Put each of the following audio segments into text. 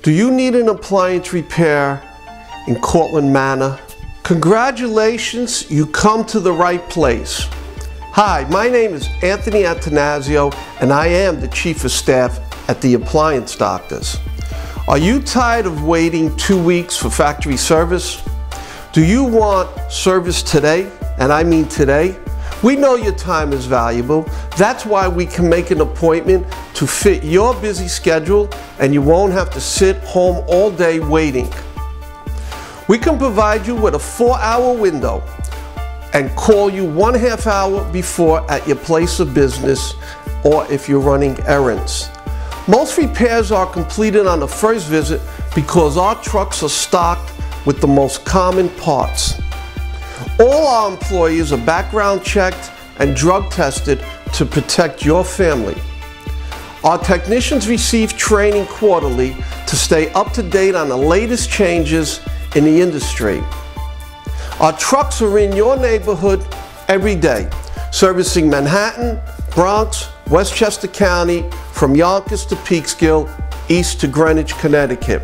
Do you need an appliance repair in Cortland Manor? Congratulations, you come to the right place. Hi, my name is Anthony Attanasio and I am the Chief of Staff at the Appliance Doctors. Are you tired of waiting 2 weeks for factory service? Do you want service today? And I mean today. We know your time is valuable. That's why we can make an appointment to fit your busy schedule and you won't have to sit home all day waiting. We can provide you with a 4-hour window and call you 1/2 hour before at your place of business or if you're running errands. Most repairs are completed on the first visit because our trucks are stocked with the most common parts. All our employees are background checked and drug tested to protect your family. Our technicians receive training quarterly to stay up to date on the latest changes in the industry. Our trucks are in your neighborhood every day, servicing Manhattan, Bronx, Westchester County, from Yonkers to Peekskill, east to Greenwich, Connecticut.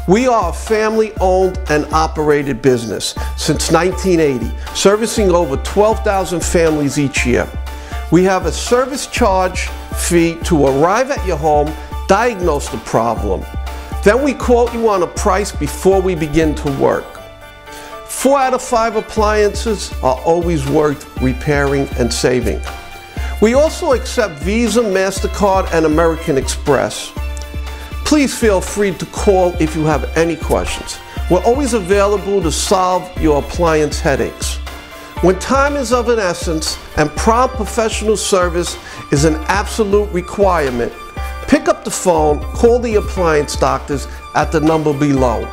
We are a family-owned and operated business since 1980, servicing over 12,000 families each year. We have a service charge fee to arrive at your home, diagnose the problem. Then we quote you on a price before we begin to work. 4 out of 5 appliances are always worth repairing and saving. We also accept Visa, MasterCard, and American Express. Please feel free to call if you have any questions. We're always available to solve your appliance headaches. When time is of an essence and prompt professional service is an absolute requirement, pick up the phone, call the Appliance Doctors at the number below,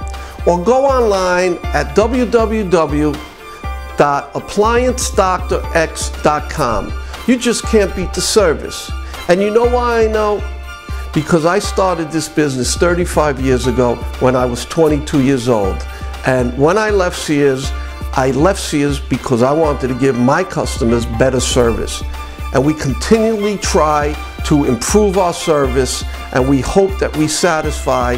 or go online at www.appliancedoctorx.com. You just can't beat the service. And you know why I know? Because I started this business 35 years ago when I was 22 years old. And when I left Sears because I wanted to give my customers better service. And we continually try to improve our service, and we hope that we satisfy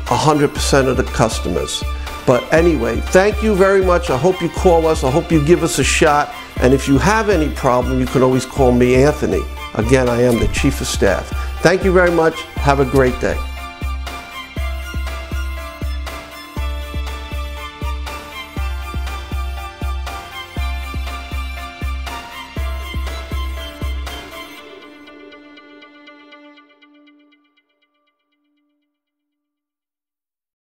100% of the customers. But anyway, thank you very much. I hope you call us. I hope you give us a shot. And if you have any problem, you can always call me, Anthony. Again, I am the Chief of Staff. Thank you very much. Have a great day.